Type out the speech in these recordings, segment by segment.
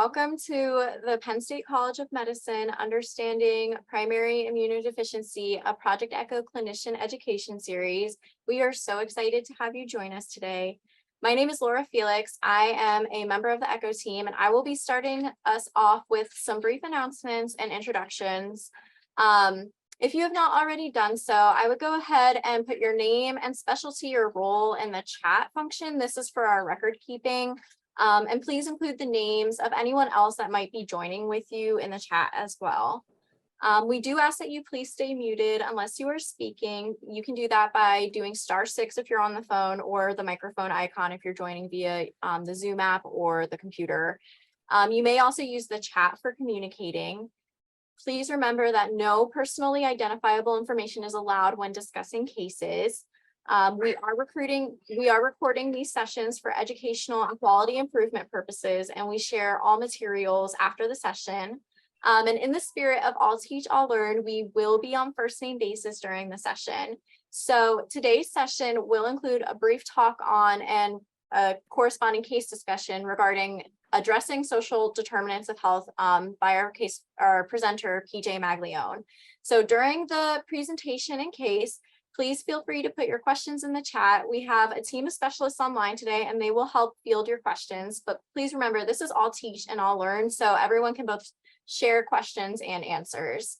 welcome to the Penn State College of Medicine Understanding Primary Immunodeficiency, a Project ECHO clinician education series. We are so excited to have you join us today. My name is Laura Felix. I am a member of the ECHO team, and I will be starting us off with some brief announcements and introductions. If you have not already done so, I would go ahead and put your name and specialty or role in the chat function. This is for our record keeping. And please include the names of anyone else that might be joining with you in the chat as well. We do ask that you please stay muted unless you are speaking. You can do that by doing *6 if you're on the phone, or the microphone icon if you're joining via the Zoom app or the computer. You may also use the chat for communicating. Please remember that no personally identifiable information is allowed when discussing cases. We are recording these sessions for educational and quality improvement purposes, and we share all materials after the session. And in the spirit of all teach, all learn, we will be on first name basis during the session. So today's session will include a brief talk on and a corresponding case discussion regarding addressing social determinants of health by our presenter, PJ Maglione. So during the presentation and case, please feel free to put your questions in the chat. We have a team of specialists online today, and they will help field your questions. But please remember, this is all teach and all learn, so everyone can both share questions and answers.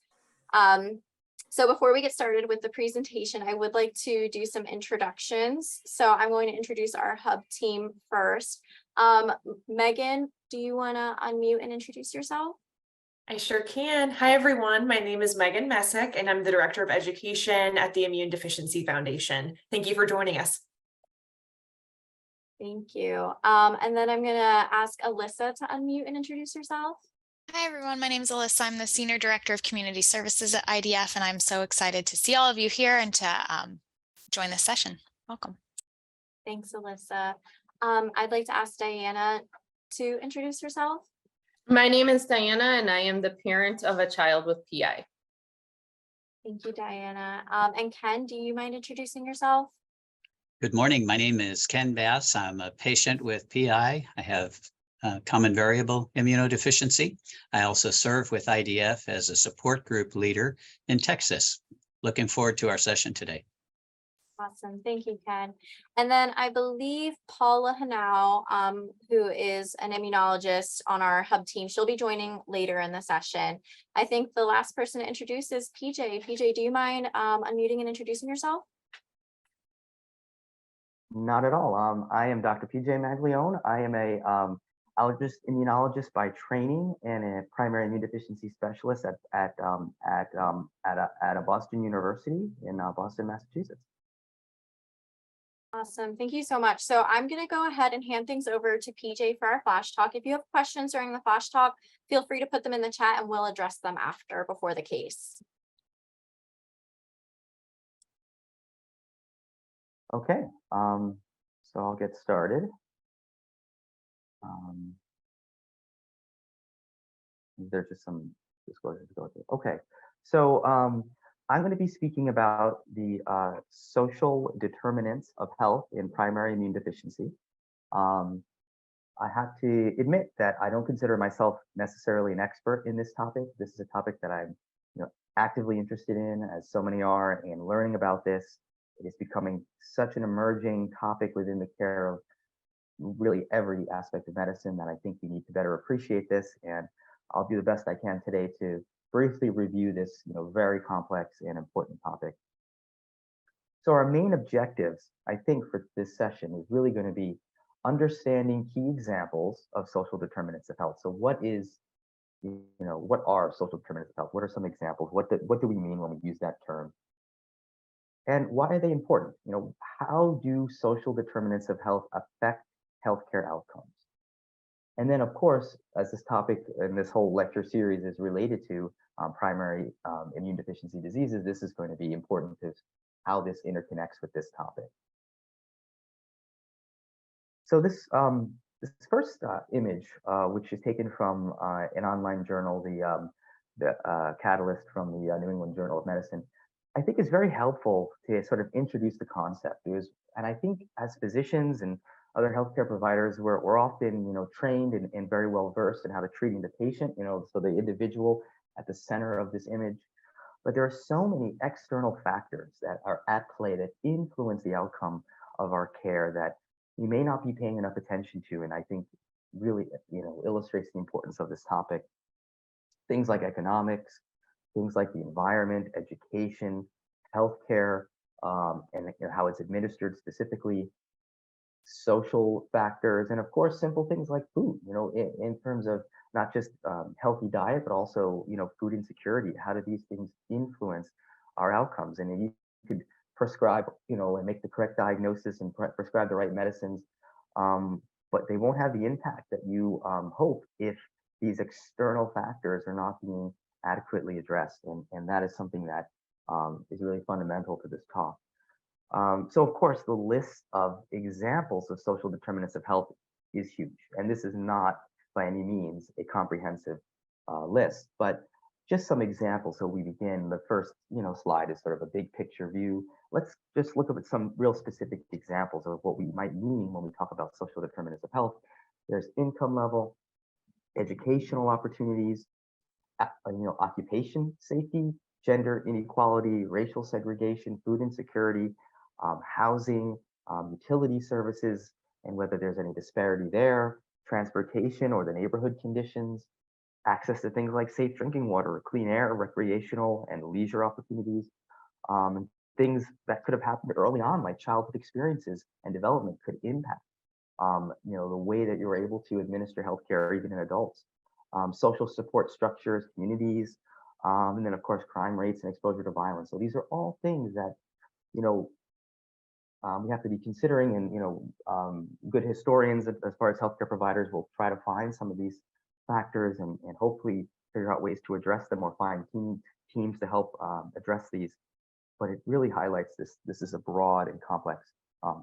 So before we get started with the presentation, I would like to do some introductions. So I'm going to introduce our hub team first. Megan, do you want to unmute and introduce yourself? I sure can. Hi, everyone. My name is Megan Messick, and I'm the Director of Education at the Immune Deficiency Foundation. Thank you for joining us. Thank you. And then I'm going to ask Alyssa to unmute and introduce herself. Hi, everyone. My name is Alyssa. I'm the Senior Director of Community Services at IDF, and I'm so excited to see all of you here and to join this session. Welcome. Thanks, Alyssa. I'd like to ask Diana to introduce herself. My name is Diana, and I am the parent of a child with PI. Thank you, Diana. And Ken, do you mind introducing yourself? Good morning. My name is Ken Bass. I'm a patient with PI. I have common variable immunodeficiency. I also serve with IDF as a support group leader in Texas. Looking forward to our session today. Awesome. Thank you, Ken. And then I believe Paula Hanau, who is an immunologist on our hub team, she'll be joining later in the session. I think the last person to introduce is PJ. PJ, do you mind unmuting and introducing yourself? Not at all. I am Dr. PJ Maglione. I am a allergist immunologist by training and a primary immunodeficiency specialist at a Boston University in Boston, Massachusetts. Awesome. Thank you so much. So I'm going to go ahead and hand things over to PJ for our flash talk. If you have questions during the flash talk, feel free to put them in the chat and we'll address them before the case. Okay, so I'll get started. There's just some disclosures to go through. Okay, so I'm going to be speaking about the social determinants of health in primary immune deficiency. I have to admit that I don't consider myself necessarily an expert in this topic. This is a topic that I'm actively interested in, as so many are, and learning about this. It is becoming such an emerging topic within the care of really every aspect of medicine that I think we need to better appreciate this. And I'll do the best I can today to briefly review this very complex and important topic. So our main objectives, I think, for this session is really going to be understanding key examples of social determinants of health. So what are social determinants of health? What are some examples? What do we mean when we use that term? And why are they important? How do social determinants of health affect healthcare outcomes? And then, of course, as this topic and this whole lecture series is related to primary immune deficiency diseases, this is going to be important to how this interconnects with this topic. So this first image, which is taken from an online journal, the Catalyst from the New England Journal of Medicine, I think is very helpful to sort of introduce the concept. And I think as physicians and other healthcare providers, we're often, trained and very well versed in how to treating the patient, so the individual at the center of this image. But there are so many external factors that are at play that influence the outcome of our care that we may not be paying enough attention to. And I think really, illustrates the importance of this topic. Things like economics, things like the environment, education, healthcare, and how it's administered specifically, social factors, and of course, simple things like food, in terms of not just healthy diet, but also, food insecurity. How do these things influence our outcomes? And you could prescribe, and make the correct diagnosis and prescribe the right medicines, but they won't have the impact that you hope if these external factors are not being adequately addressed. And that is something that is really fundamental to this talk. So of course, the list of examples of social determinants of health is huge. And this is not by any means a comprehensive list, but just some examples. So we begin, the first slide is sort of a big picture view. Let's just look at some real specific examples of what we might mean when we talk about social determinants of health. There's income level, educational opportunities, occupation safety, gender inequality, racial segregation, food insecurity, housing, utility services, and whether there's any disparity there, transportation or the neighborhood conditions, access to things like safe drinking water, clean air, recreational and leisure opportunities, things that could have happened early on, like childhood experiences and development could impact, the way that you're able to administer healthcare even in adults, social support structures, communities, and then of course, crime rates and exposure to violence. So these are all things that, we have to be considering, and good historians, as far as healthcare providers, will try to find some of these factors and hopefully figure out ways to address them or find teams to help address these. But it really highlights this. This is a broad and complex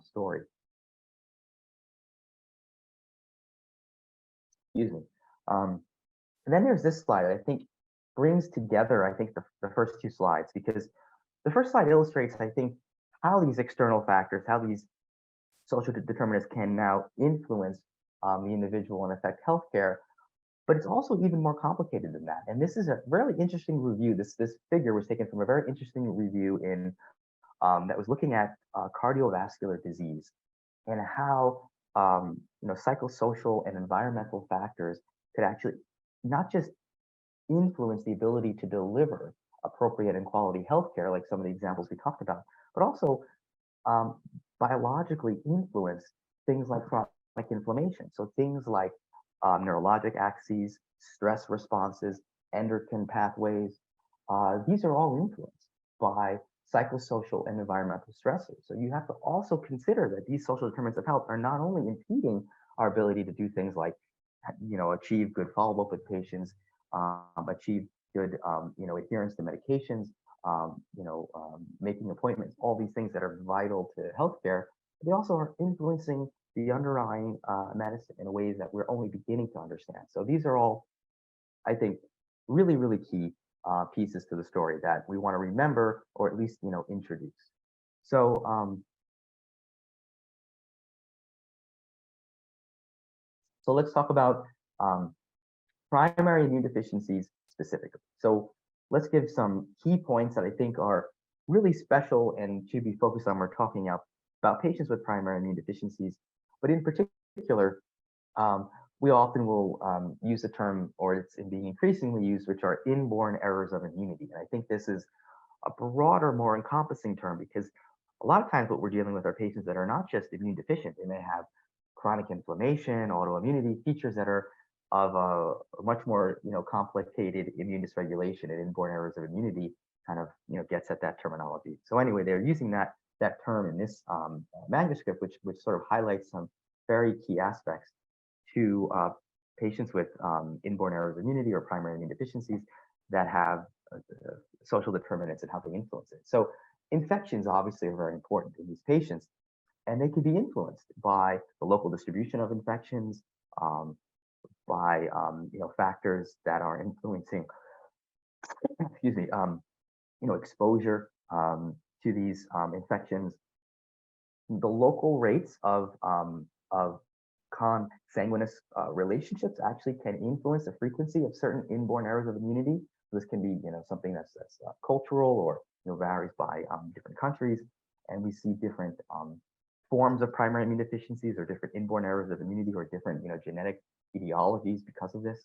story. Excuse me. And then there's this slide I think brings together, I think, the first two slides, because the first slide illustrates, I think, how these external factors, how these social determinants can now influence the individual and affect healthcare. But it's also even more complicated than that. And this is a really interesting review. This figure was taken from a very interesting review in that was looking at cardiovascular disease and how psychosocial and environmental factors could actually not just influence the ability to deliver appropriate and quality healthcare, like some of the examples we talked about, but also biologically influence things like chronic inflammation. So things like neurologic axes, stress responses, endocrine pathways, these are all influenced by psychosocial and environmental stressors. So you have to also consider that these social determinants of health are not only impeding our ability to do things like, achieve good follow-up with patients, achieve good, adherence to medications, making appointments, all these things that are vital to healthcare. They also are influencing the underlying medicine in ways that we're only beginning to understand. So these are all, I think, really, really key pieces to the story that we want to remember, or at least, introduce. So, so let's talk about primary immune deficiencies specifically. So let's give some key points that I think are really special and should be focused on. We're talking about patients with primary immune deficiencies, but in particular, we often will use the term, or it's being increasingly used, which are inborn errors of immunity. And I think this is a broader, more encompassing term, because a lot of times what we're dealing with are patients that are not just immune deficient. They may have chronic inflammation, autoimmunity, features that are of a much more, complicated immune dysregulation, and inborn errors of immunity kind of, gets at that terminology. So anyway, they're using that term in this manuscript, which sort of highlights some very key aspects to patients with inborn errors of immunity or primary immune deficiencies that have social determinants and how they influence it. So infections obviously are very important in these patients, and they can be influenced by the local distribution of infections, by factors that are influeing, excuse me, exposure to these infections, the local rates of of consanguineous relationships actually can influence the frequency of certain inborn errors of immunity. This can be, something that's cultural or varies by different countries, and we see different forms of primary immune deficiencies or different inborn errors of immunity or different genetic etiologies because of this.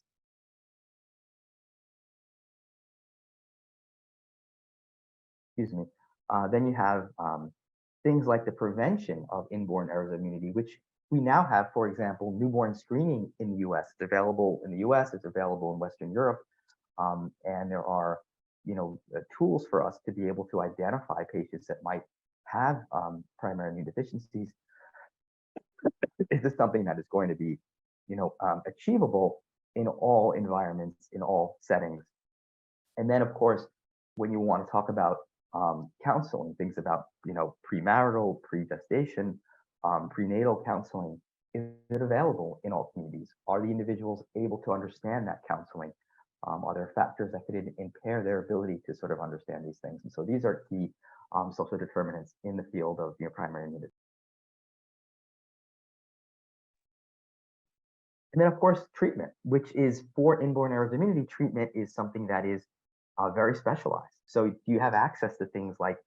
Excuse me. Then you have things like the prevention of inborn errors of immunity, which we now have, for example, newborn screening in the US. It's available in the US, it's available in Western Europe. And there are, tools for us to be able to identify patients that might have primary immune deficiencies. Is this something that is going to be, achievable in all environments, in all settings? And then, of course, when you want to talk about counseling, things about, premarital, pre-gestation, prenatal counseling, is it available in all communities? Are the individuals able to understand that counseling? Are there factors that could impair their ability to sort of understand these things? And so these are key social determinants in the field of primary immunity. And then, of course, treatment, which is for inborn errors of immunity. Treatment is something that is very specialized. So do you have access to things like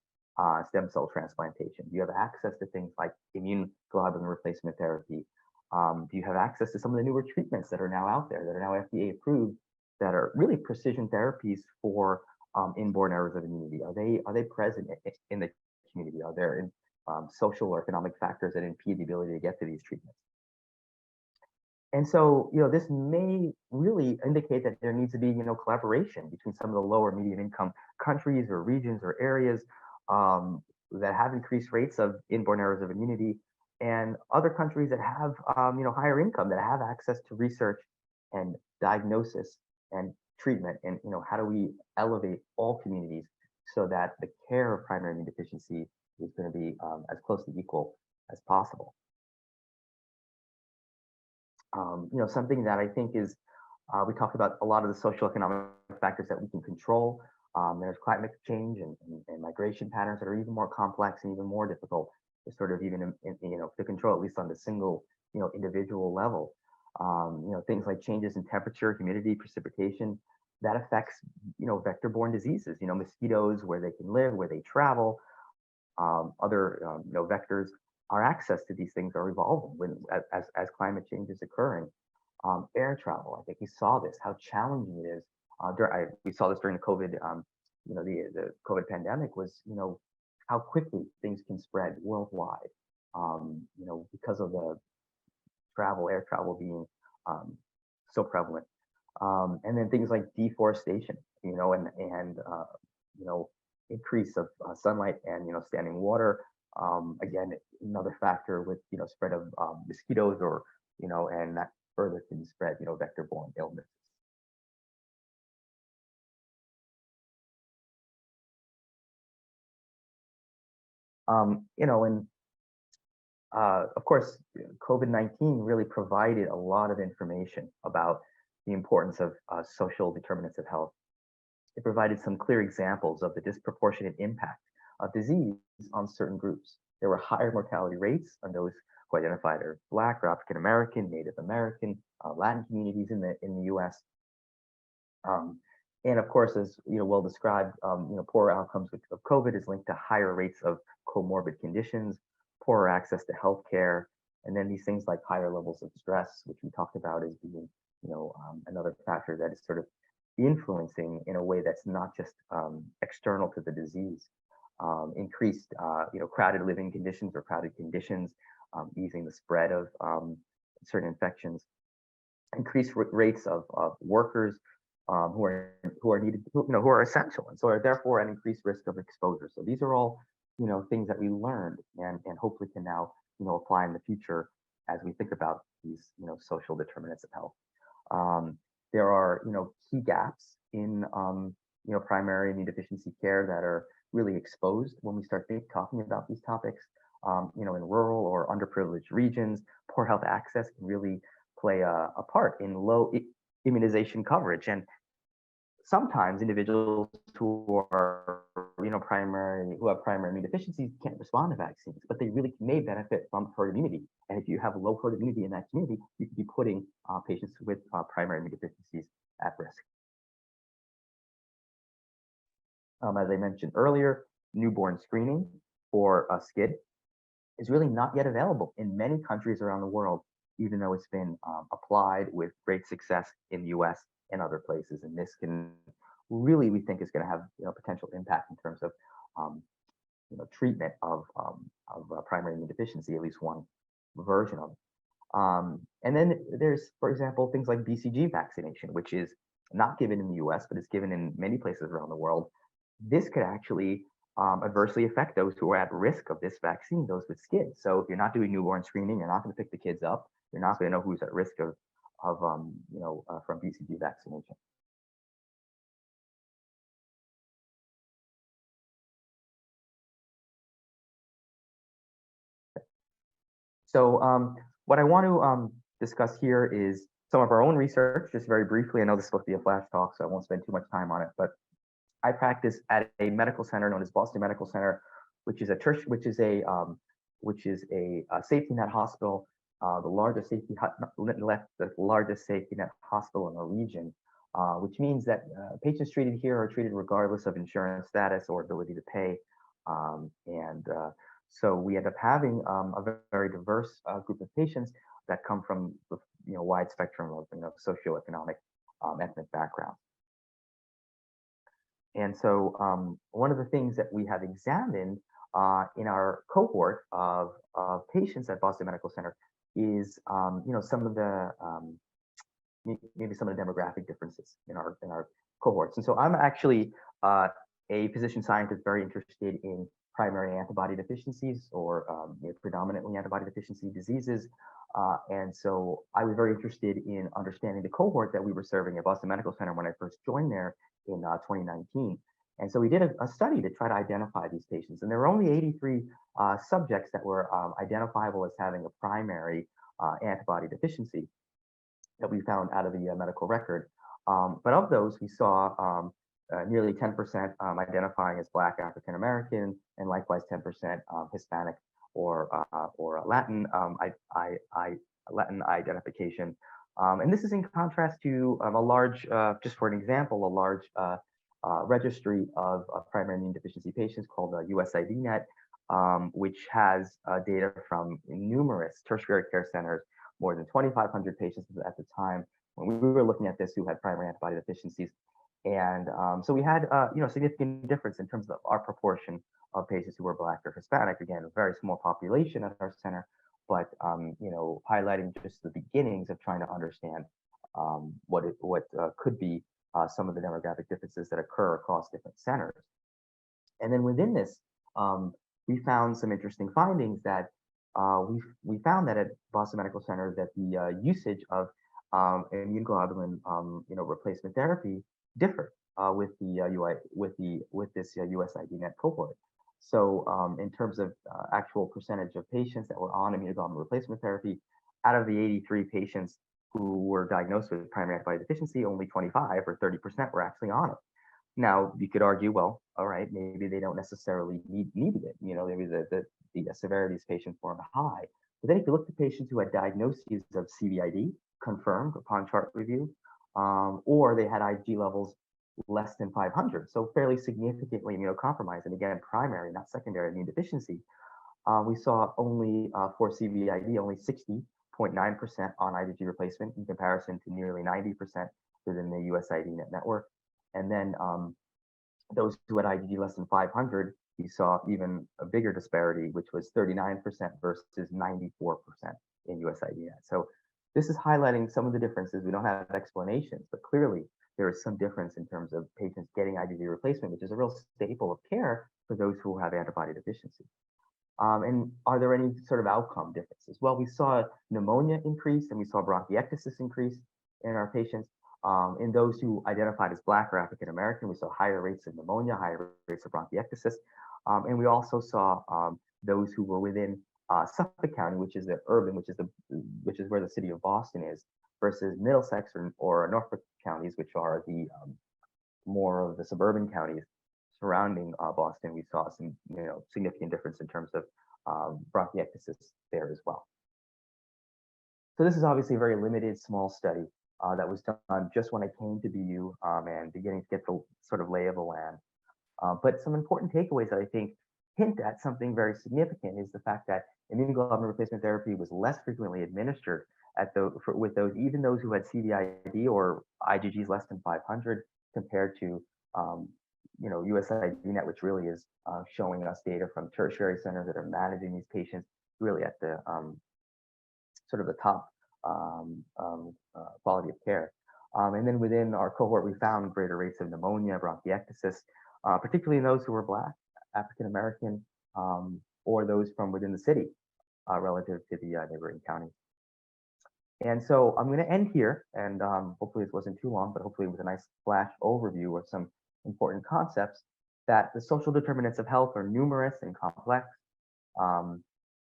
stem cell transplantation? Do you have access to things like immune globulin replacement therapy? Do you have access to some of the newer treatments that are now out there, that are now FDA approved, that are really precision therapies for inborn errors of immunity? Are they present in the community? Are there social or economic factors that impede the ability to get to these treatments? And so, this may really indicate that there needs to be, collaboration between some of the lower medium income countries or regions or areas that have increased rates of inborn errors of immunity, and other countries that have, higher income, that have access to research and diagnosis and treatment. And, how do we elevate all communities so that the care of primary immune deficiency is going to be as close to equal as possible? Something that I think is, we talked about a lot of the social economic factors that we can control. There's climate change and migration patterns that are even more complex and even more difficult to sort of even, to control, at least on the single, individual level. Things like changes in temperature, humidity, precipitation, that affects, vector-borne diseases, mosquitoes, where they can live, where they travel, other, vectors. Our access to these things are evolving as climate change is occurring. Air travel, I think we saw this, how challenging it is. We saw this during the COVID, the COVID pandemic was, how quickly things can spread worldwide, because of the air travel being so prevalent. And then things like deforestation, and increase of sunlight and, standing water. Again, another factor with, spread of mosquitoes or, and that further can spread, vector-borne illnesses. And of course, COVID-19 really provided a lot of information about the importance of social determinants of health. It provided some clear examples of the disproportionate impact of disease on certain groups. There were higher mortality rates on those who identified as Black or African American, Native American, Latin communities in the U.S. And of course, as well described, poorer outcomes of COVID is linked to higher rates of comorbid conditions, poorer access to healthcare, and then these things like higher levels of stress, which we talked about as being, another factor that is sort of influencing in a way that's not just external to the disease. Increased, crowded living conditions or crowded conditions, easing the spread of certain infections. Increased rates of workers who are needed, who are essential, and so are therefore an increased risk of exposure. So these are all, things that we learned and hopefully can now, apply in the future as we think about these, social determinants of health. There are, key gaps in, primary immune deficiency care that are really exposed when we start talking about these topics. In rural or underprivileged regions, poor health access can really play a part in low immunization coverage. And sometimes individuals who are, who have primary immune deficiencies can't respond to vaccines, but they really may benefit from herd immunity And if you have low herd immunity in that community, you could be putting patients with primary immunodeficiencies at risk. As I mentioned earlier, newborn screening for SCID is really not yet available in many countries around the world, even though it's been applied with great success in the US and other places. And this can really, we think, is going to have potential impact in terms of treatment of primary immunodeficiency, at least one version of it. And then there's, for example, things like BCG vaccination, which is not given in the US, but is given in many places around the world. This could actually adversely affect those who are at risk of this vaccine, those with SCID. So if you're not doing newborn screening, you're not going to pick the kids up. You're not going to know who's at risk of from BCG vaccination. So what I want to discuss here is some of our own research, just very briefly. I know this is supposed to be a flash talk, so I won't spend too much time on it. But I practice at a medical center known as Boston Medical Center, which is a safety net hospital, the largest safety net hospital in the region, which means that patients treated here are treated regardless of insurance status or ability to pay. So we end up having a very diverse group of patients that come from wide spectrum of socioeconomic, ethnic backgrounds. And so one of the things that we have examined in our cohort of patients at Boston Medical Center is some of the maybe some of the demographic differences in our cohorts. And so I'm actually a physician scientist very interested in primary antibody deficiencies or predominantly antibody deficiency diseases. And so I was very interested in understanding the cohort that we were serving at Boston Medical Center when I first joined there in 2019. And so we did a study to try to identify these patients. And there were only 83 subjects that were identifiable as having a primary antibody deficiency that we found out of the medical record. But of those, we saw nearly 10% identifying as Black African American, and likewise 10% Hispanic or Latin Latin identification. And this is in contrast to a large, just for an example, a large registry of primary immune deficiency patients called USIDNet, which has data from numerous tertiary care centers, more than 2,500 patients at the time when we were looking at this who had primary antibody deficiencies. And so we had significant difference in terms of our proportion of patients who were Black or Hispanic. Again, a very small population at our center, but highlighting just the beginnings of trying to understand what could be some of the demographic differences that occur across different centers. And then within this, we found some interesting findings that we found that at Boston Medical Center that the usage of immune globulin replacement therapy differed with this USIDNet cohort. So in terms of actual percentage of patients that were on immunoglobulin replacement therapy, out of the 83 patients who were diagnosed with primary antibody deficiency, only 25 or 30% were actually on it. Now, you could argue, well, all right, maybe they don't necessarily needed it. Maybe the severity of these patients weren't high. But then if you look at patients who had diagnoses of CVID confirmed upon chart review, or they had IG levels less than 500, so fairly significantly immunocompromised, and again, primary, not secondary immune deficiency, we saw only for CVID, only 60.9% on IgG replacement in comparison to nearly 90% within the USIDNet network. And then those who had IgG less than 500, we saw even a bigger disparity, which was 39% versus 94% in USIDNet. So this is highlighting some of the differences. We don't have explanations, but clearly there is some difference in terms of patients getting IgG replacement, which is a real staple of care for those who have antibody deficiency. And are there any sort of outcome differences? Well, we saw pneumonia increase and we saw bronchiectasis increase in our patients. In those who identified as Black or African American, we saw higher rates of pneumonia, higher rates of bronchiectasis. And we also saw those who were within Suffolk County, which is the urban, which is where the city of Boston is, versus Middlesex or Norfolk counties, which are the more of the suburban counties surrounding Boston. We saw some significant difference in terms of bronchiectasis there as well. So this is obviously a very limited, small study that was done just when I came to BU and beginning to get the sort of lay of the land. But some important takeaways that I think hint at something very significant is the fact that immunoglobulin replacement therapy was less frequently administered with those, even those who had CVID or IgGs less than 500, compared to USIDNet, which really is showing us data from tertiary centers that are managing these patients really at the sort of the top quality of care. And then within our cohort, we found greater rates of pneumonia, bronchiectasis, particularly in those who were Black, African American, or those from within the city relative to the neighboring counties. And so I'm going to end here, and hopefully this wasn't too long, but hopefully with a nice flash overview of some important concepts, that the social determinants of health are numerous and complex.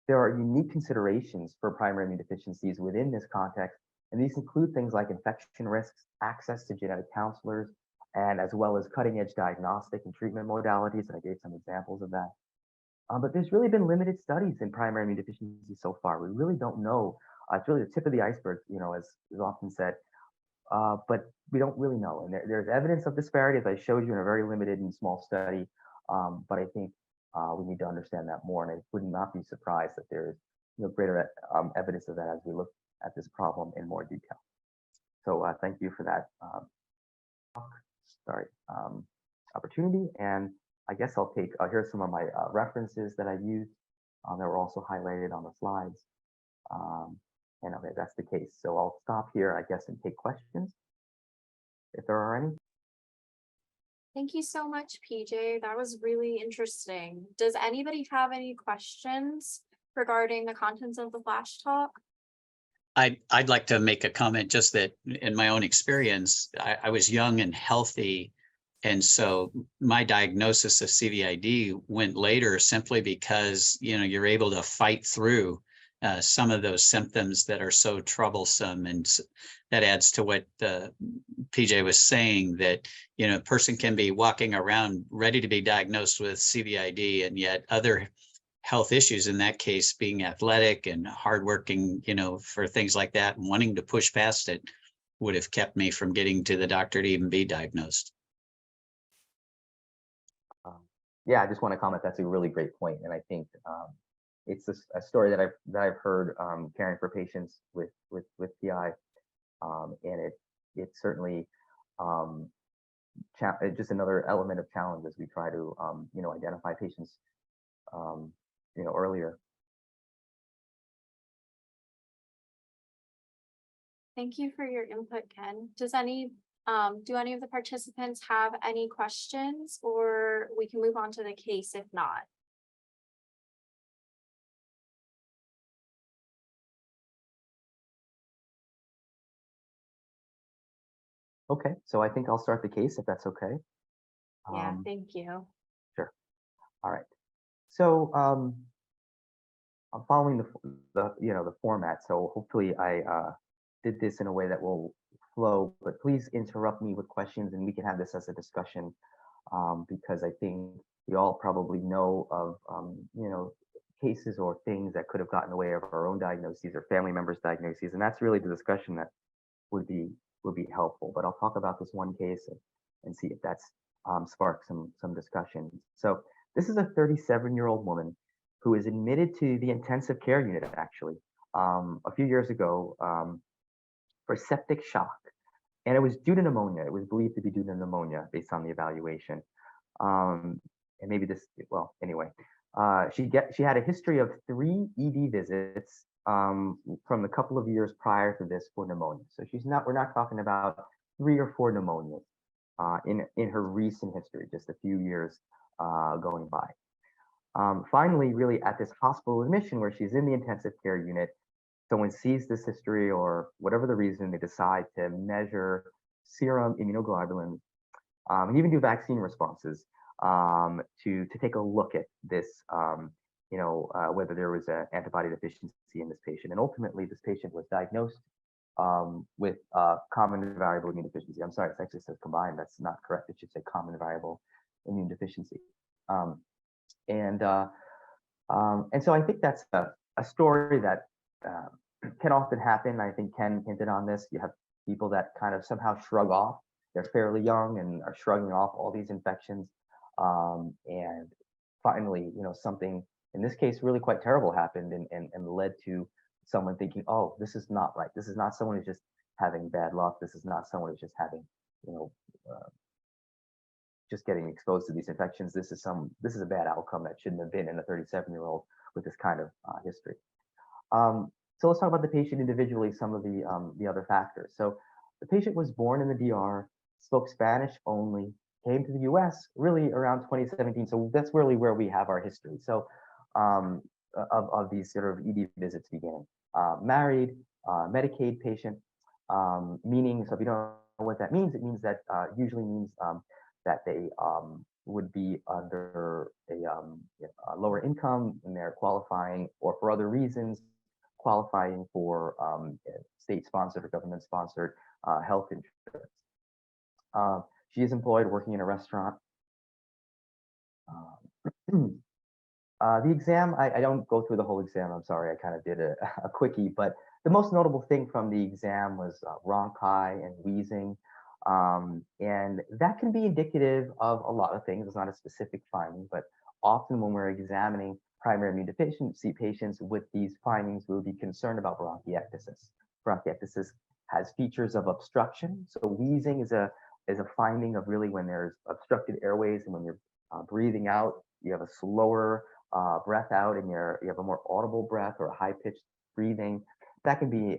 There are unique considerations for primary immune deficiencies within this context, and these include things like infection risks, access to genetic counselors, and as well as cutting-edge diagnostic and treatment modalities, and I gave some examples of that. But there's really been limited studies in primary immune deficiency so far. We really don't know. It's really the tip of the iceberg, as is often said, but we don't really know. And there's evidence of disparity, as I showed you in a very limited and small study, but I think we need to understand that more, and I would not be surprised that there is greater evidence of that as we look at this problem in more detail. So thank you for that opportunity, and I guess I'll take here's some of my references that I've used that were also highlighted on the slides. And okay, that's the case. So I'll stop here, I guess, and take questions if there are any. Thank you so much, PJ. That was really interesting. Does anybody have any questions regarding the contents of the flash talk? I'd like to make a comment, just that in my own experience, I was young and healthy. And so my diagnosis of CVID went later simply because, you're able to fight through some of those symptoms that are so troublesome. And that adds to what PJ was saying, that, a person can be walking around ready to be diagnosed with CVID, and yet other health issues, in that case being athletic and hardworking, for things like that, and wanting to push past it, would have kept me from getting to the doctor to even be diagnosed. Yeah, I just want to comment. That's a really great point, and I think it's a story that I've heard caring for patients with PI, and it's certainly just another element of challenge as we try to identify patients earlier. Thank you for your input, Ken. Do any of the participants have any questions, or we can move on to the case if not? Okay, so I think I'll start the case if that's okay. Yeah, thank you. Sure. All right. So I'm following the format. So hopefully I did this in a way that will flow. But please interrupt me with questions, and we can have this as a discussion because I think we all probably know of cases or things that could have gotten in the way of our own diagnoses or family members' diagnoses, and that's really the discussion that would be helpful. But I'll talk about this one case and see if that's sparked some discussion. So this is a 37-year-old woman who is admitted to the intensive care unit actually a few years ago for septic shock, and it was due to pneumonia. It was believed to be due to pneumonia based on the evaluation. And maybe this, well, anyway, she had a history of 3 ED visits from the couple of years prior to this for pneumonia. So we're not talking about 3 or 4 pneumonias in her recent history, just a few years going by. Finally, really at this hospital admission where she's in the intensive care unit, someone sees this history, or whatever the reason, they decide to measure serum immunoglobulin and even do vaccine responses to take a look at this, whether there was an antibody deficiency in this patient. And ultimately, this patient was diagnosed with common variable immune deficiency. I'm sorry, it actually says combined. That's not correct. It should say common variable immune deficiency. And so I think that's a story that can often happen. I think Ken hinted on this. You have people that kind of somehow shrug off. They're fairly young and are shrugging off all these infections. And finally, something in this case really quite terrible happened and led to someone thinking, oh, this is not right. This is not someone who's just having bad luck. This is not someone who's just having, just getting exposed to these infections. This is a bad outcome that shouldn't have been in a 37-year-old with this kind of history. So let's talk about the patient individually, some of the other factors. So the patient was born in the DR, spoke Spanish only, came to the US really around 2017. So that's really where we have our history. So of these sort of ED visits beginning. Married, Medicaid patient, meaning, so if you don't know what that means, it means that usually means that they would be under a lower income and they're qualifying, or for other reasons, qualifying for state-sponsored or government-sponsored health insurance. She is employed working in a restaurant. The exam, I don't go through the whole exam. I'm sorry, I kind of did a quickie, but the most notable thing from the exam was rhonchi and wheezing. And that can be indicative of a lot of things. It's not a specific finding, but often when we're examining primary immune deficiency patients with these findings, we would be concerned about bronchiectasis. Bronchiectasis has features of obstruction. So wheezing is a finding of really when there's obstructed airways, and when you're breathing out, you have a slower breath out, and you have a more audible breath or a high-pitched breathing. That can be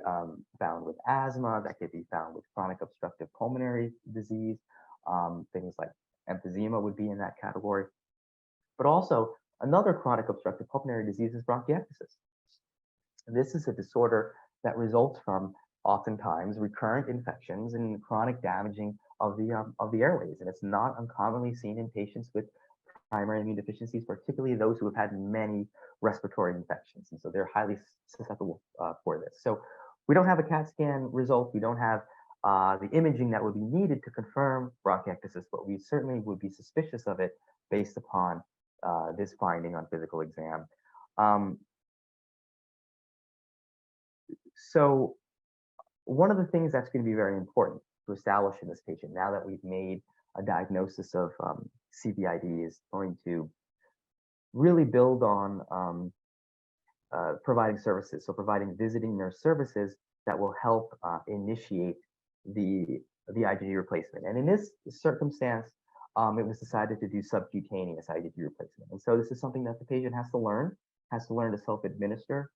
found with asthma. That could be found with chronic obstructive pulmonary disease. Things like emphysema would be in that category. But also, another chronic obstructive pulmonary disease is bronchiectasis. This is a disorder that results from oftentimes recurrent infections and chronic damaging of the airways, and it's not uncommonly seen in patients with primary immune deficiencies, particularly those who have had many respiratory infections, and so they're highly susceptible for this. So we don't have a CAT scan result. We don't have the imaging that would be needed to confirm bronchiectasis, but we certainly would be suspicious of it based upon this finding on physical exam. So one of the things that's going to be very important to establish in this patient, now that we've made a diagnosis of CVID, is going to really build on providing services. So providing visiting nurse services that will help initiate the IgG replacement. And in this circumstance, it was decided to do subcutaneous IgG replacement. And so this is something that the patient has to learn to self-administer.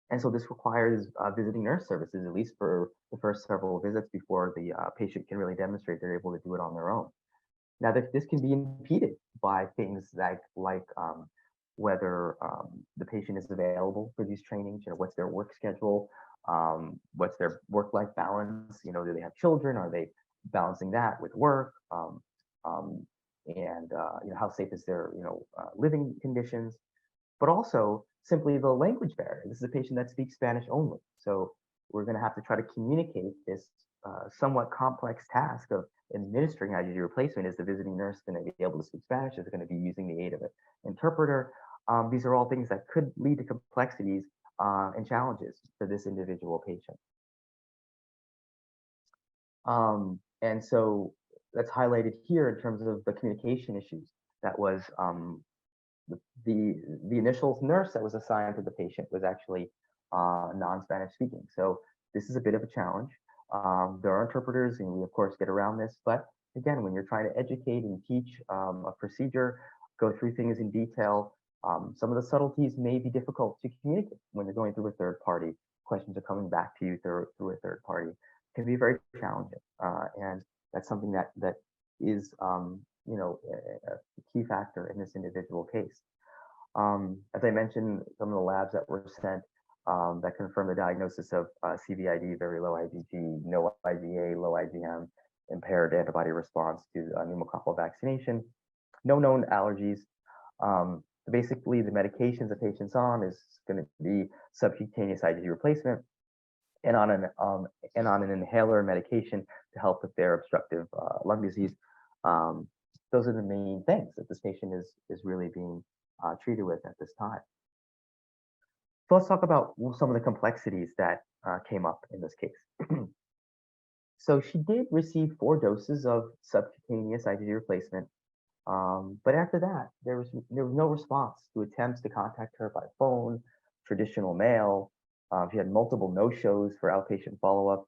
And so this requires visiting nurse services, at least for the first several visits, before the patient can really demonstrate they're able to do it on their own. Now, this can be impeded by things like whether the patient is available for these trainings, what's their work schedule, what's their work-life balance, do they have children, are they balancing that with work, and how safe is their living conditions, but also simply the language barrier. This is a patient that speaks Spanish only, so we're going to have to try to communicate this somewhat complex task of administering IgG replacement. Is the visiting nurse going to be able to speak Spanish? Is it going to be using the aid of an interpreter? These are all things that could lead to complexities and challenges for this individual patient. And so that's highlighted here in terms of the communication issues. That was the initial nurse that was assigned to the patient was actually non-Spanish speaking. So this is a bit of a challenge. There are interpreters, and we of course get around this, but again, when you're trying to educate and teach a procedure, go through things in detail, some of the subtleties may be difficult to communicate when you're going through a third party. Questions are coming back to you through a third party. It can be very challenging, and that's something that is a key factor in this individual case. As I mentioned, some of the labs that were sent that confirm the diagnosis of CVID, very low IgG, no IgA, low IgM, impaired antibody response to pneumococcal vaccination, no known allergies. Basically, the medications the patient's on is going to be subcutaneous IgG replacement, and on an inhaler medication to help with their obstructive lung disease. Those are the main things that this patient is really being treated with at this time. So let's talk about some of the complexities that came up in this case. So she did receive 4 doses of subcutaneous IgG replacement, but after that, there was no response to attempts to contact her by phone, traditional mail. She had multiple no-shows for outpatient follow-up.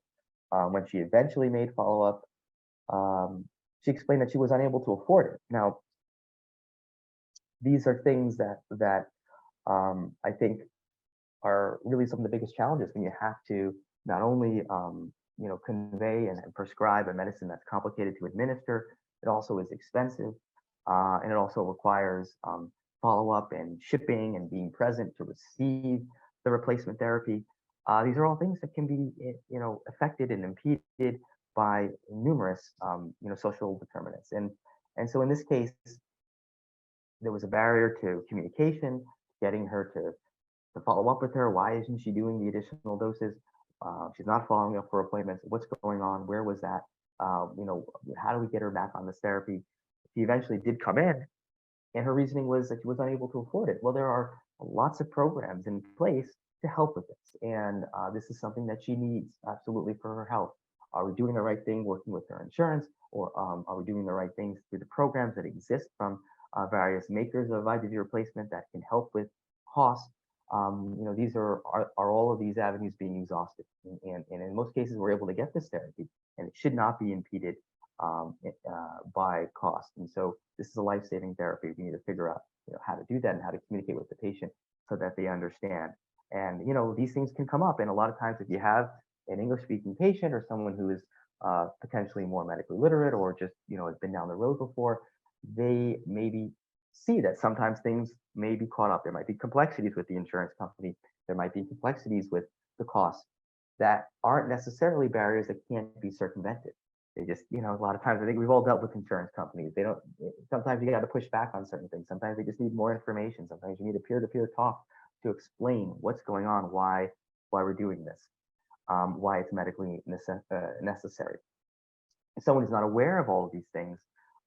When she eventually made follow-up, she explained that she was unable to afford it. Now, these are things that I think are really some of the biggest challenges when you have to not only convey and prescribe a medicine that's complicated to administer, it also is expensive, and it also requires follow-up and shipping and being present to receive the replacement therapy. These are all things that can be affected and impeded by numerous social determinants. And so in this case, there was a barrier to communication, getting her to follow up with her. Why isn't she doing the additional doses? She's not following up for appointments. What's going on? Where was that? How do we get her back on this therapy? She eventually did come in, and her reasoning was that she was unable to afford it. Well, there are lots of programs in place to help with this, and this is something that she needs absolutely for her health. Are we doing the right thing working with her insurance, or are we doing the right things through the programs that exist from various makers of IgG replacement that can help with costs? These are all of these avenues being exhausted, and in most cases we're able to get this therapy, and it should not be impeded by cost. And so this is a life-saving therapy. We need to figure out how to do that and how to communicate with the patient so that they understand. And these things can come up, and a lot of times if you have an English-speaking patient or someone who is potentially more medically literate or just has been down the road before, they maybe see that sometimes things may be caught up. There might be complexities with the insurance company. There might be complexities with the costs that aren't necessarily barriers that can't be circumvented. They just, a lot of times I think we've all dealt with insurance companies. They don't, sometimes you got to push back on certain things. Sometimes they just need more information. Sometimes you need a peer-to-peer talk to explain what's going on, why we're doing this, why it's medically necessary. If someone is not aware of all of these things,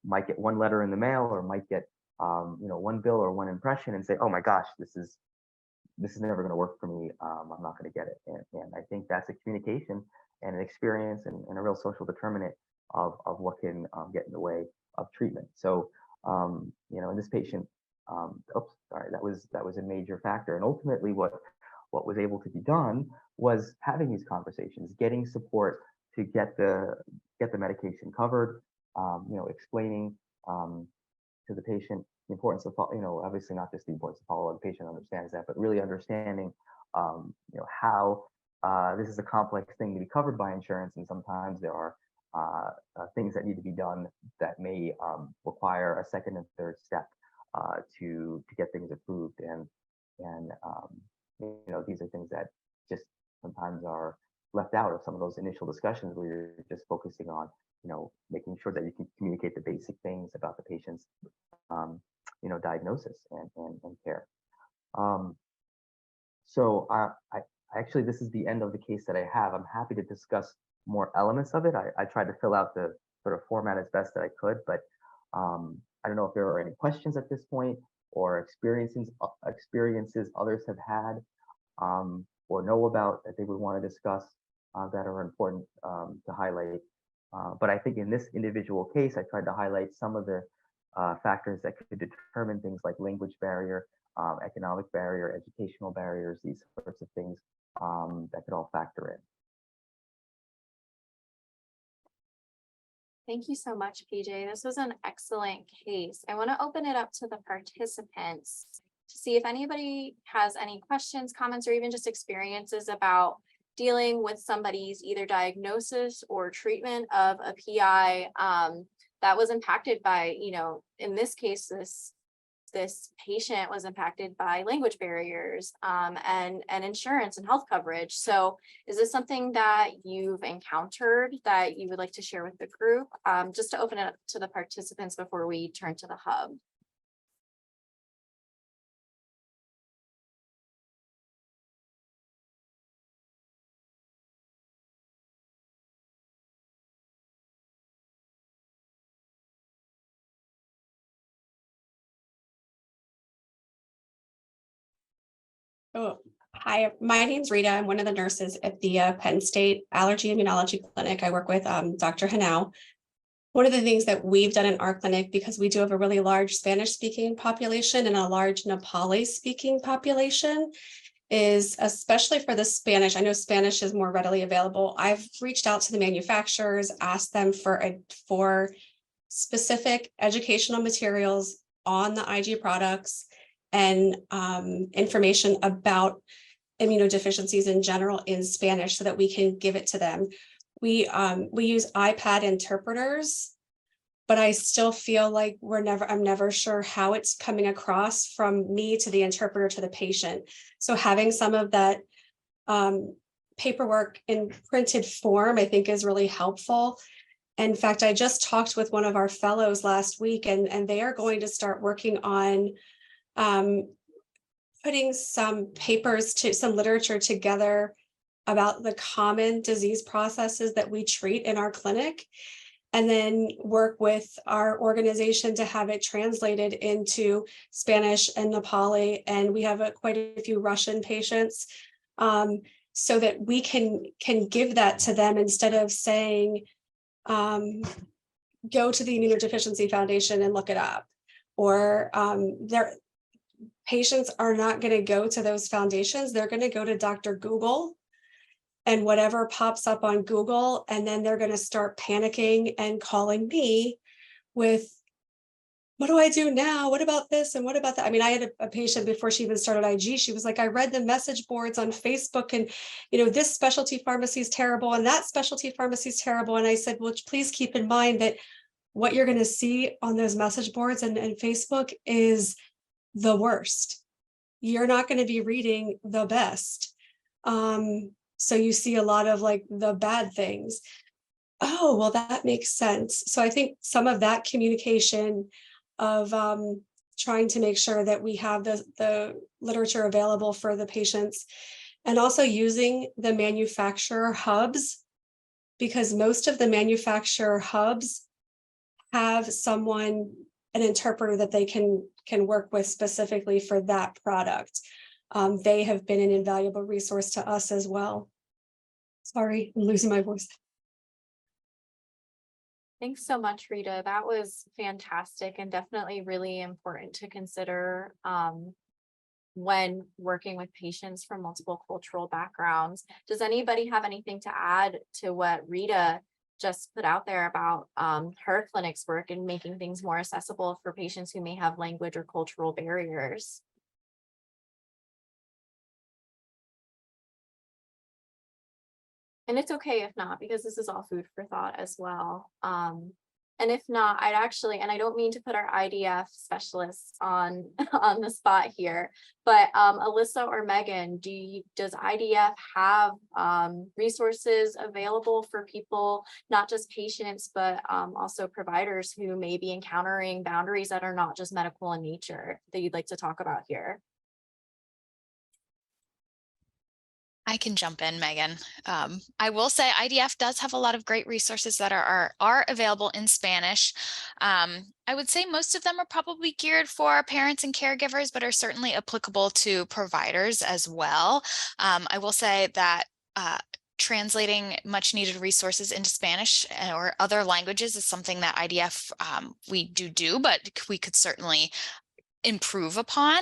might get one letter in the mail or might get one bill or one impression and say, oh my gosh, this is never going to work for me. I'm not going to get it. And I think that's a communication and an experience and a real social determinant of what can get in the way of treatment. So, in this patient, that was a major factor. And ultimately what was able to be done was having these conversations, getting support to get the medication covered, explaining to the patient the importance of, obviously not just the importance of follow-up, the patient understands that, but really understanding, how this is a complex thing to be covered by insurance, and sometimes there are things that need to be done that may require a second and third step to get things approved, and these are things that just sometimes are left out of some of those initial discussions where you're just focusing on making sure that you can communicate the basic things about the patient's diagnosis and care. So I actually, this is the end of the case that I have. I'm happy to discuss more elements of it. I tried to fill out the sort of format as best that I could, but I don't know if there are any questions at this point or experiences others have had or know about that they would want to discuss that are important to highlight. But I think in this individual case, I tried to highlight some of the factors that could determine things like language barrier, economic barrier, educational barriers, these sorts of things that could all factor in. Thank you so much, PJ. This was an excellent case. I want to open it up to the participants to see if anybody has any questions, comments, or even just experiences about dealing with somebody's either diagnosis or treatment of a PI that was impacted by, in this case, this patient was impacted by language barriers and insurance and health coverage. So is this something that you've encountered that you would like to share with the group? Just to open it up to the participants before we turn to the hub. Oh, Hi, my name's Rita. I'm one of the nurses at the Penn State Allergy Immunology Clinic. I work with Dr. Hanau. One of the things that we've done in our clinic, because we do have a really large Spanish-speaking population and a large Nepali-speaking population, is especially for the Spanish. I know Spanish is more readily available. I've reached out to the manufacturers, asked them for specific educational materials on the IG products and information about immunodeficiencies in general in Spanish so that we can give it to them. We use iPad interpreters, but I still feel like I'm never sure how it's coming across from me to the interpreter to the patient. So having some of that paperwork in printed form, I think is really helpful. In fact, I just talked with one of our fellows last week, and they are going to start working on putting some literature together about the common disease processes that we treat in our clinic, and then work with our organization to have it translated into Spanish and Nepali. And we have quite a few Russian patients, so that we can give that to them instead of saying, go to the Immunodeficiency Foundation and look it up, or their patients are not going to go to those foundations. They're going to go to Dr. Google and whatever pops up on Google, and then they're going to start panicking and calling me with, what do I do now? What about this? And what about that? I mean, I had a patient before she even started IG. She was like, I read the message boards on Facebook, and, this specialty pharmacy is terrible and that specialty pharmacy is terrible. And I said, well, please keep in mind that what you're going to see on those message boards and Facebook is the worst. You're not going to be reading the best. So you see a lot of like the bad things. Oh, well, that makes sense. So I think some of that communication of trying to make sure that we have the literature available for the patients, and also using the manufacturer hubs, because most of the manufacturer hubs have an interpreter that they can work with specifically for that product. They have been an invaluable resource to us as well. Sorry, I'm losing my voice. Thanks so much, Rita. That was fantastic and definitely really important to consider when working with patients from multiple cultural backgrounds. Does anybody have anything to add to what Rita just put out there about her clinic's work and making things more accessible for patients who may have language or cultural barriers? And it's okay if not, because this is all food for thought as well. And if not, and I don't mean to put our IDF specialists on the spot here, but Alyssa or Megan, does IDF have resources available for people, not just patients, but also providers who may be encountering boundaries that are not just medical in nature that you'd like to talk about here? I can jump in, Megan. I will say IDF does have a lot of great resources that are available in Spanish. I would say most of them are probably geared for parents and caregivers, but are certainly applicable to providers as well. I will say that translating much needed resources into Spanish or other languages is something that IDF we do, but we could certainly improve upon.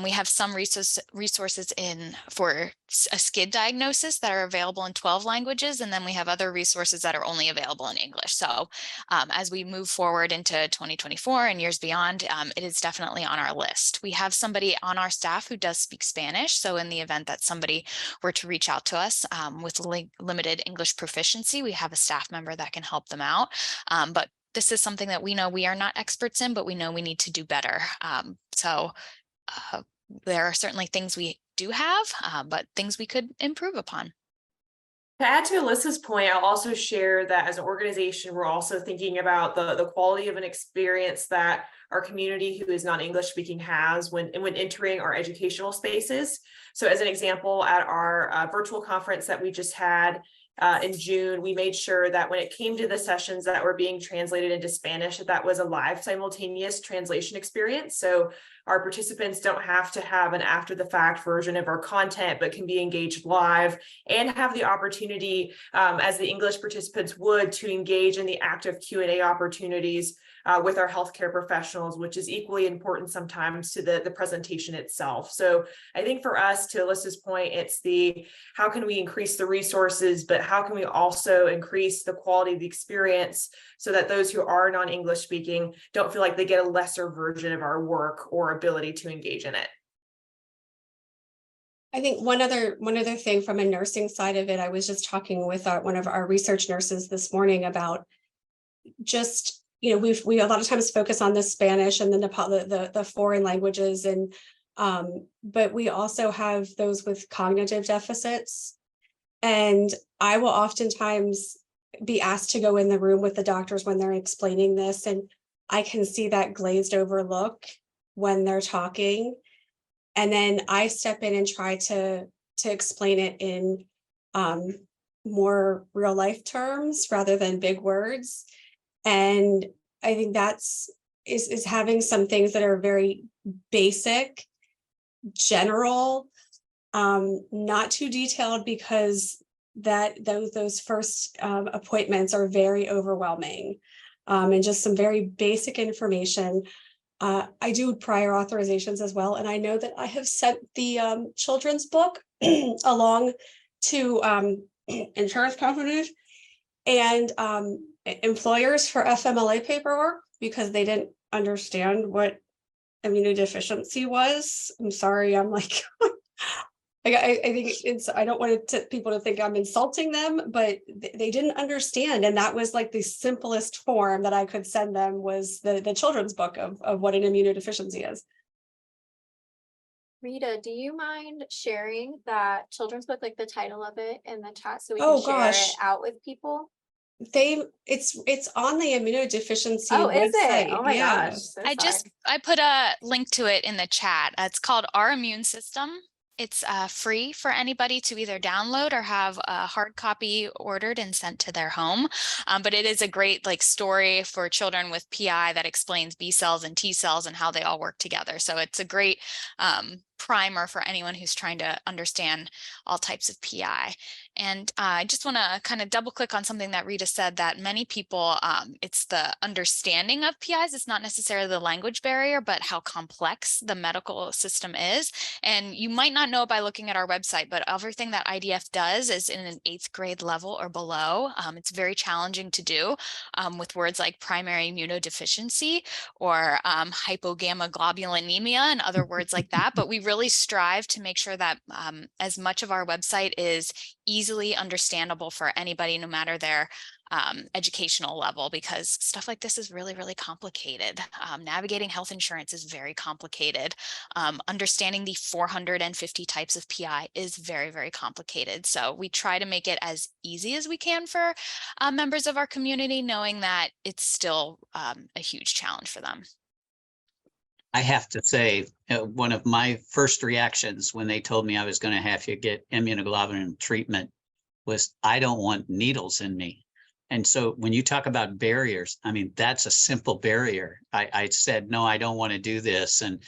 We have some resources for a SCID diagnosis that are available in 12 languages, and then we have other resources that are only available in English. So as we move forward into 2024 and years beyond, it is definitely on our list. We have somebody on our staff who does speak Spanish, so in the event that somebody were to reach out to us with limited English proficiency, we have a staff member that can help them out. But this is something that we know we are not experts in, but we know we need to do better. So there are certainly things we do have, but things we could improve upon. To add to Alyssa's point, I'll also share that as an organization, we're also thinking about the quality of an experience that our community who is non-English speaking has when entering our educational spaces. So as an example, at our virtual conference that we just had, in June, we made sure that when it came to the sessions that were being translated into Spanish, that was a live simultaneous translation experience. So our participants don't have to have an after the fact version of our content, but can be engaged live and have the opportunity, as the English participants would, to engage in the active Q&A opportunities with our healthcare professionals, which is equally important sometimes to the presentation itself. So I think for us, to Alyssa's point, it's the how can we increase the resources, but how can we also increase the quality of the experience so that those who are non-English speaking don't feel like they get a lesser version of our work or ability to engage in it. I think one other thing from a nursing side of it, I was just talking with one of our research nurses this morning about just, we a lot of times focus on the Spanish and the foreign languages, and but we also have those with cognitive deficits. And I will oftentimes be asked to go in the room with the doctors when they're explaining this, and I can see that glazed over look when they're talking. And then I step in and try to explain it in more real life terms rather than big words. And I think is having some things that are very basic, general, not too detailed, because those first appointments are very overwhelming, and just some very basic information. I do prior authorizations as well, and I know that I have sent the children's book along to insurance companies and employers for FMLA paperwork because they didn't understand what immunodeficiency was. I'm sorry, I'm like, I think I don't want people to think I'm insulting them, but they didn't understand. And that was like the simplest form that I could send them was the children's book of what an immunodeficiency is. Rita, do you mind sharing that children's book, like the title of it, in the chat so we Oh, can share gosh. it out with people? It's on the immunodeficiency Oh, website. is it? Oh my Yeah. gosh. So I put a link to it in the chat. It's called Our Immune System. It's free for anybody to either download or have a hard copy ordered and sent to their home. But it is a great story for children with PI that explains B cells and T cells and how they all work together. So it's a great primer for anyone who's trying to understand all types of PI. And I just want to kind of double click on something that Rita said, that many people, it's the understanding of PIs. It's not necessarily the language barrier, but how complex the medical system is. And you might not know by looking at our website, but everything that IDF does is in an 8th grade level or below. It's very challenging to do with words like primary immunodeficiency or hypogammaglobulinemia and other words like that. But we really strive to make sure that as much of our website is easily understandable for anybody, no matter their educational level, because stuff like this is really, really complicated. Navigating health insurance is very complicated. Understanding the 450 types of PI is very, very complicated. So we try to make it as easy as we can for members of our community, knowing that it's still a huge challenge for them. I have to say, one of my first reactions when they told me I was going to have to get immunoglobulin treatment was, I don't want needles in me. And so when you talk about barriers, I mean, that's a simple barrier. I said, no, I don't want to do this. And,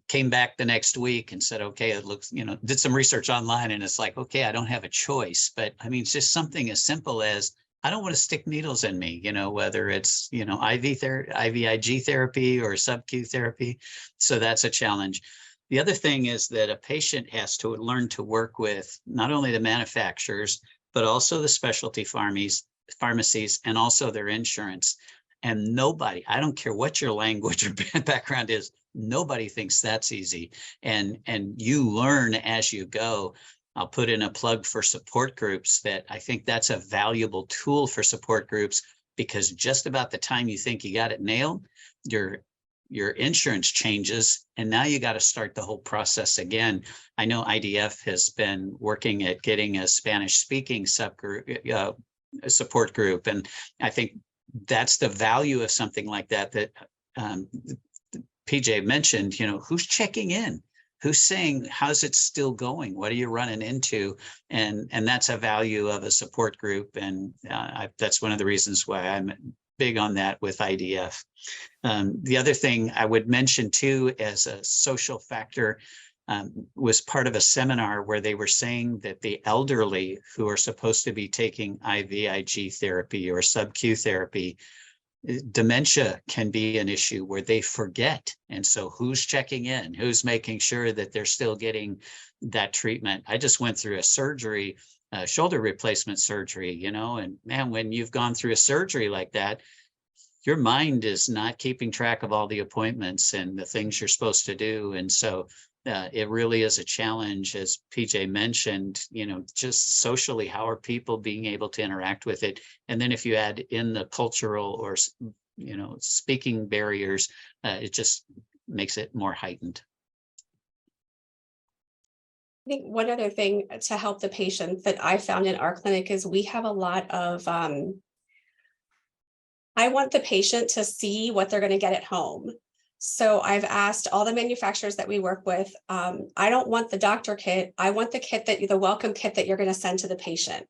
came back the next week and said, okay, it looks, did some research online, and it's like, okay, I don't have a choice. But I mean, it's just something as simple as, I don't want to stick needles in me, whether it's, IVIG therapy or sub-Q therapy. So that's a challenge. The other thing is that a patient has to learn to work with not only the manufacturers, but also the specialty pharmacies and also their insurance. And nobody, I don't care what your language or background is, nobody thinks that's easy. And you learn as you go. I'll put in a plug for support groups, that I think that's a valuable tool for support groups, because just about the time you think you got it nailed, your insurance changes, and now you got to start the whole process again. I know IDF has been working at getting a Spanish speaking subgroup, support group. And I think that's the value of something like that, PJ mentioned, who's checking in? who's saying, how's it still going? What are you running into? And that's a value of a support group. And that's one of the reasons why I'm big on that with IDF. The other thing I would mention too, as a social factor, was part of a seminar where they were saying that the elderly who are supposed to be taking IVIG therapy or sub-Q therapy, dementia can be an issue where they forget. And so who's checking in? Who's making sure that they're still getting that treatment? I just went through a surgery, shoulder replacement surgery, and man, when you've gone through a surgery like that, your mind is not keeping track of all the appointments and the things you're supposed to do. And so it really is a challenge, as PJ mentioned, just socially, how are people being able to interact with it? And then if you add in the cultural or, speaking barriers, it just makes it more heightened. I think one other thing to help the patient that I found in our clinic is we have a lot of, I want the patient to see what they're going to get at home. So I've asked all the manufacturers that we work with, I don't want the doctor kit. I want the welcome kit that you're going to send to the patient.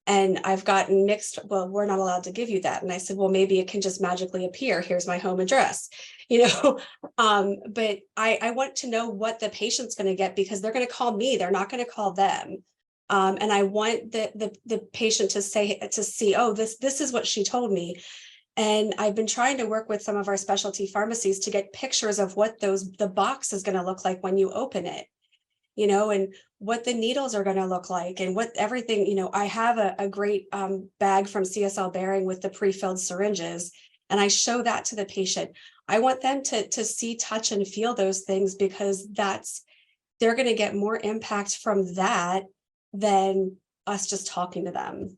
And I've gotten mixed, well, we're not allowed to give you that. And I said, well, maybe it can just magically appear. Here's my home address, but I want to know what the patient's going to get, because they're going to call me. They're not going to call them. And I want the patient to see, oh, this is what she told me. And I've been trying to work with some of our specialty pharmacies to get pictures of what the box is going to look like when you open it, and what the needles are going to look like, and what everything, I have a great bag from CSL Behring with the pre-filled syringes, and I show that to the patient. I want them to see, touch, and feel those things, because they're going to get more impact from that than us just talking to them.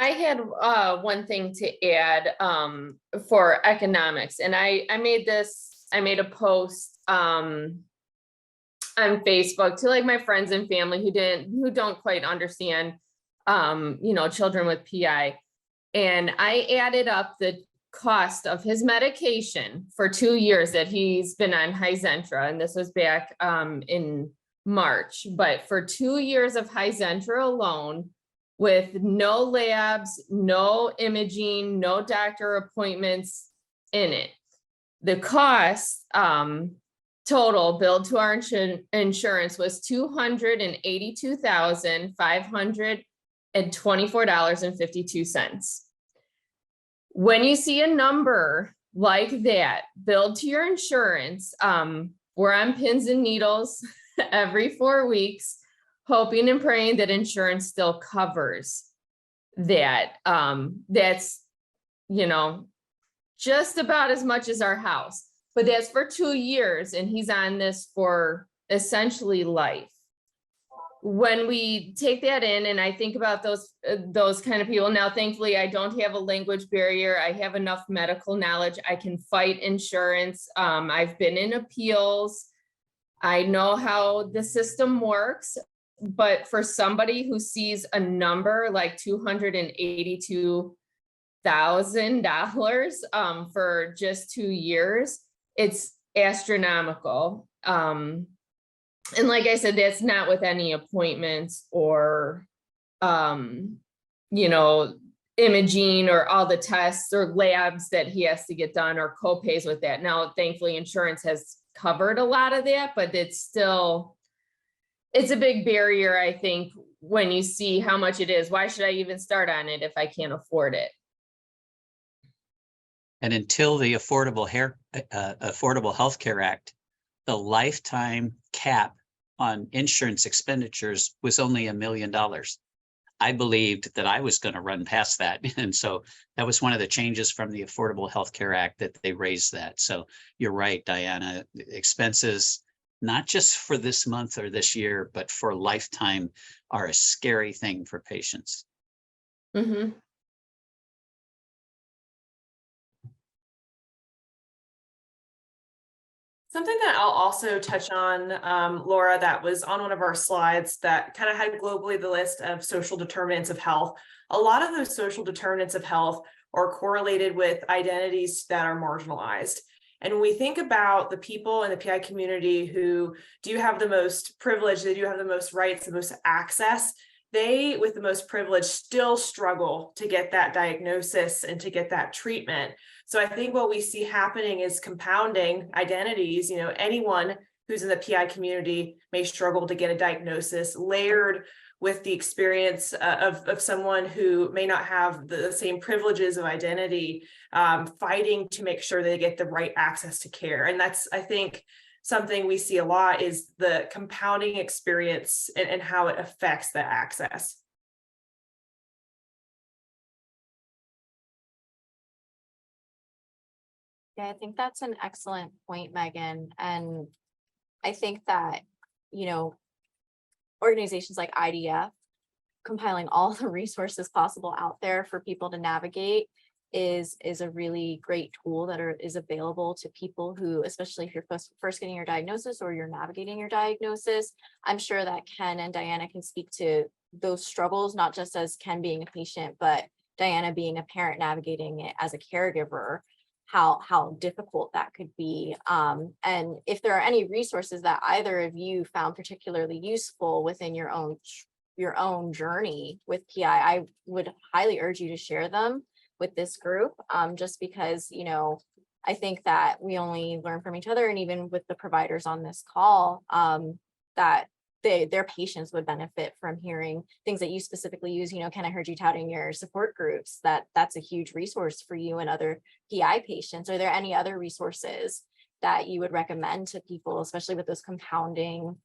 I had one thing to add for economics, and I made a post on Facebook to like my friends and family who don't quite understand children with PI, and I added up the cost of his medication for 2 years that he's been on Hizentra, and this was back in March, but for 2 years of Hizentra alone, with no labs, no imaging, no doctor appointments in it, the cost total billed to our insurance was $282,524.52. When you see a number like that billed to your insurance, we're on pins and needles every 4 weeks, hoping and praying that insurance still covers that. That's, just about as much as our house, but that's for 2 years. And he's on this for essentially life. When we take that in, and I think about those kind of people, now, thankfully, I don't have a language barrier. I have enough medical knowledge. I can fight insurance. I've been in appeals. I know how the system works. But for somebody who sees a number like $282,000 for just 2 years, it's astronomical. And like I said, that's not with any appointments or, imaging or all the tests or labs that he has to get done, or co-pays with that. Now, thankfully, insurance has covered a lot of that, but it's a big barrier, I think, when you see how much it is. Why should I even start on it if I can't afford it? And until the Affordable Health Care Act, the lifetime cap on insurance expenditures was only $1 million. I believed that I was going to run past that. And so that was one of the changes from the Affordable Health Care Act, that they raised that. So you're right, Diana, expenses, not just for this month or this year, but for lifetime, are a scary thing for patients. Mm-hmm. Something that I'll also touch on, Laura, that was on one of our slides that kind of had globally the list of social determinants of health. A lot of those social determinants of health are correlated with identities that are marginalized. And when we think about the people in the PI community who do have the most privilege, they do have the most rights, the most access, they, with the most privilege, still struggle to get that diagnosis and to get that treatment. So I think what we see happening is compounding identities. You know, anyone who's in the PI community may struggle to get a diagnosis, layered with the experience of someone who may not have the same privileges of identity, fighting to make sure they get the right access to care. And that's, I think, something we see a lot is the compounding experience and how it affects the access. Yeah, I think that's an excellent point, Megan. And I think that, you know, organizations like IDF compiling all the resources possible out there for people to navigate is a really great tool that is available to people who, especially if you're first getting your diagnosis or you're navigating your diagnosis. I'm sure that Ken and Diana can speak to those struggles, not just as Ken being a patient, but Diana being a parent navigating it as a caregiver, how difficult that could be. And if there are any resources that either of you found particularly useful within your own journey with PI, I would highly urge you to share them with this group, just because, you know, I think that we only learn from each other, and even with the providers on this call, that their patients would benefit from hearing things that you specifically use. You know, Ken, I heard you touting your support groups, that's a huge resource for you and other PI patients. Are there any other resources that you would recommend to people, especially with those compounding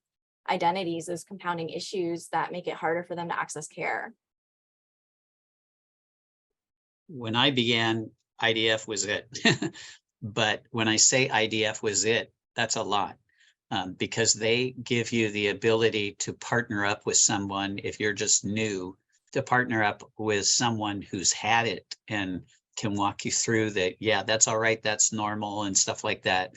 identities, those compounding issues that make it harder for them to access care? When I began, IDF was it. But when I say IDF was it, that's a lot. Because they give you the ability to partner up with someone, if you're just new, to partner up with someone who's had it and can walk you through that. Yeah, that's all right, that's normal and stuff like that.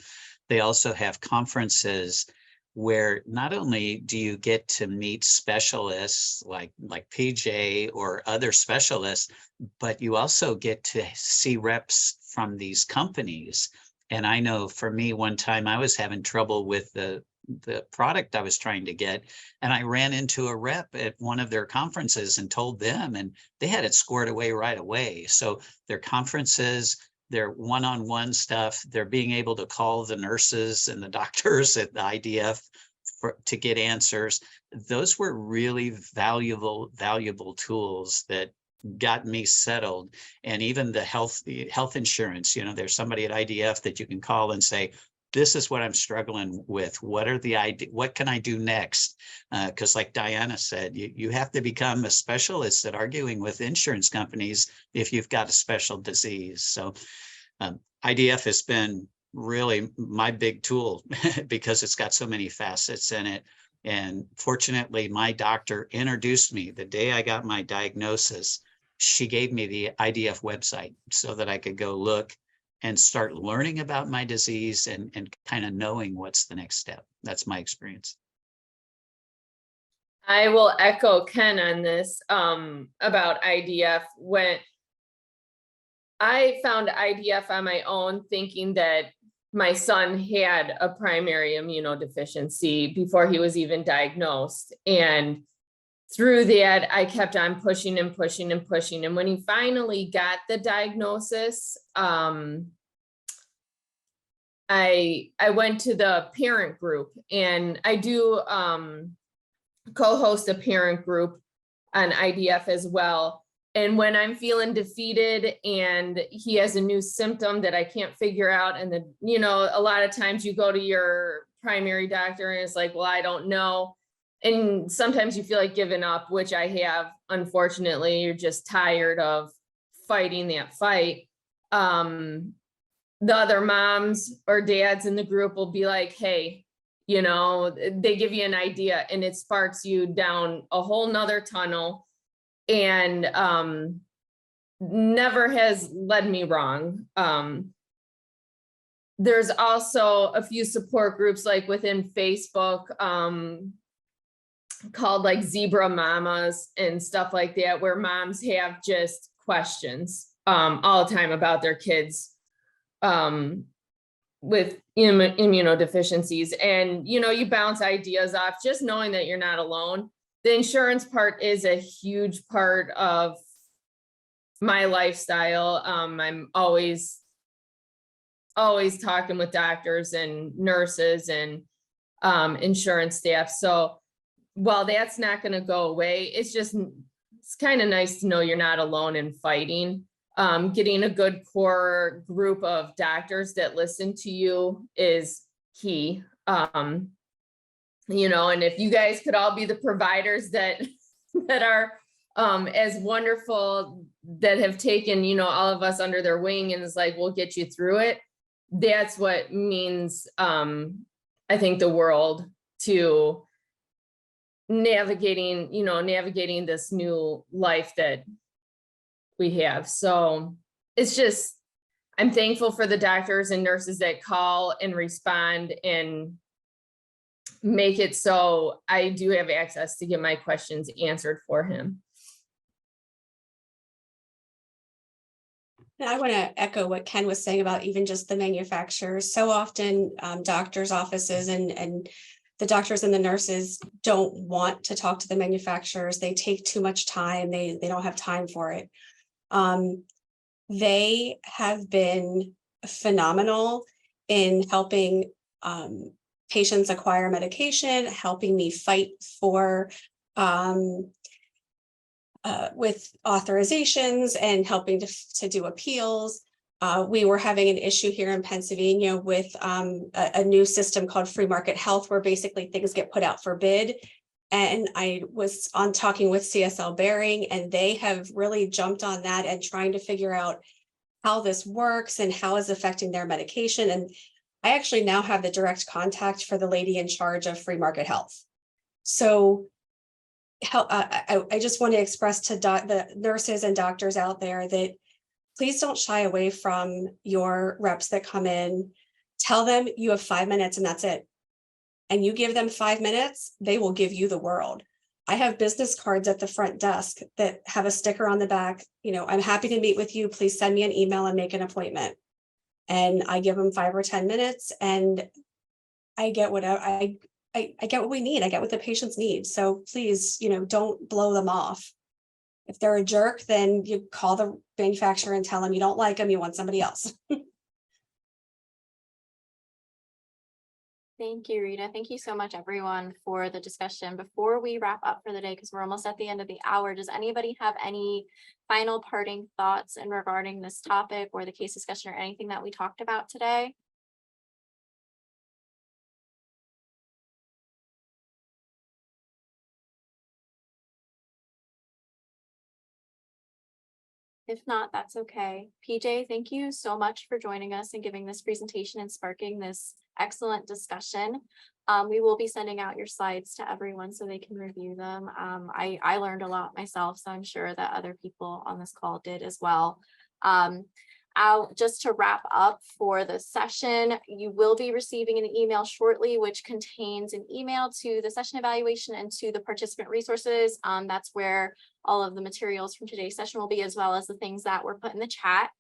They also have conferences where not only do you get to meet specialists like PJ or other specialists, but you also get to see reps from these companies. And I know for me, one time I was having trouble with the product I was trying to get, and I ran into a rep at one of their conferences and told them, and they had it squared away right away. So their conferences, their one-on-one stuff, they're being able to call the nurses and the doctors at the IDF to get answers. Those were really valuable tools that got me settled. And even the health insurance, you know, there's somebody at IDF that you can call and say, this is what I'm struggling with. What can I do next? Because like Diana said, you have to become a specialist at arguing with insurance companies if you've got a special disease. So IDF has been really my big tool because it's got so many facets in it. And fortunately, my doctor introduced me the day I got my diagnosis. She gave me the IDF website so that I could go look and start learning about my disease and kind of knowing what's the next step. That's my experience. I will echo Ken on this about IDF. When I found IDF on my own, thinking that my son had a primary immunodeficiency before he was even diagnosed. And through that, I kept on pushing and pushing and pushing. And when he finally got the diagnosis, I went to the parent group, and I do co-host a parent group on IDF as well. And when I'm feeling defeated and he has a new symptom that I can't figure out, and you know, a lot of times you go to your primary doctor and it's like, well, I don't know. And sometimes you feel like giving up, which I have, unfortunately. You're just tired of fighting that fight. The other moms or dads in the group will be like, hey, you know, they give you an idea and it sparks you down a whole nother tunnel. And never has led me wrong. There's also a few support groups like within Facebook called like Zebra Mamas and stuff like that, where moms have just questions all the time about their kids. immunodeficiencies, and you bounce ideas off, just knowing that you're not alone. The insurance part is a huge part of my lifestyle. I'm always talking with doctors and nurses and insurance staff. So while that's not going to go away, it's kind of nice to know you're not alone in fighting. Getting a good core group of doctors that listen to you is key. And if you guys could all be the providers that are as wonderful, that have taken, all of us under their wing and is like, we'll get you through it. That's what means, I think, the world to navigating this new life that we have. So I'm thankful for the doctors and nurses that call and respond and make it so I do have access to get my questions answered for him. I want to echo what Ken was saying about even just the manufacturers. So often doctors' offices and the doctors and the nurses don't want to talk to the manufacturers. They take too much time. They don't have time for it. They have been phenomenal in helping patients acquire medication, helping me fight for with authorizations and helping to do appeals. We were having an issue here in Pennsylvania with a new system called Free Market Health, where basically things get put out for bid. And I was talking with CSL Behring, and they have really jumped on that and trying to figure out how this works and how it's affecting their medication. And I actually now have the direct contact for the lady in charge of Free Market Health. So I just want to express to the nurses and doctors out there that please don't shy away from your reps that come in. Tell them you have 5 minutes and that's it. And you give them 5 minutes, they will give you the world. I have business cards at the front desk that have a sticker on the back. I'm happy to meet with you. Please send me an email and make an appointment. And I give them 5 or 10 minutes and I get whatever I get what we need. I get what the patients need. So please, don't blow them off. If they're a jerk, then you call the manufacturer and tell them you don't like them, you want somebody else. Thank you, Rita. Thank you so much, everyone, for the discussion. Before we wrap up for the day, because we're almost at the end of the hour, does anybody have any final parting thoughts in regarding this topic or the case discussion or anything that we talked about today? If not, that's okay. PJ, thank you so much for joining us and giving this presentation and sparking this excellent discussion. We will be sending out your slides to everyone so they can review them. I learned a lot myself, so I'm sure that other people on this call did as well. Just to wrap up for the session, you will be receiving an email shortly, which contains an email to the session evaluation and to the participant resources. That's where all of the materials from today's session will be, as well as the things that were put in the chat.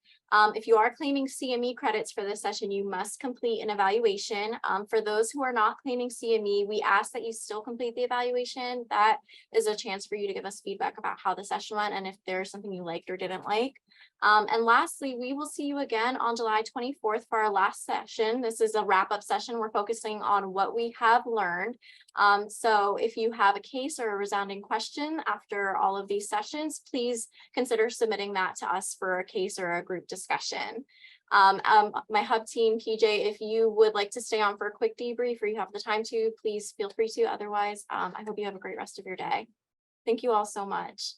If you are claiming CME credits for this session, you must complete an evaluation. For those who are not claiming CME, we ask that you still complete the evaluation. That is a chance for you to give us feedback about how the session went and if there's something you liked or didn't like. And lastly, we will see you again on July 24th for our last session. This is a wrap-up session. We're focusing on what we have learned. So if you have a case or a resounding question after all of these sessions, please consider submitting that to us for a case or a group discussion. My hub team, PJ, if you would like to stay on for a quick debrief or you have the time to, please feel free to. Otherwise, I hope you have a great rest of your day. Thank you all so much.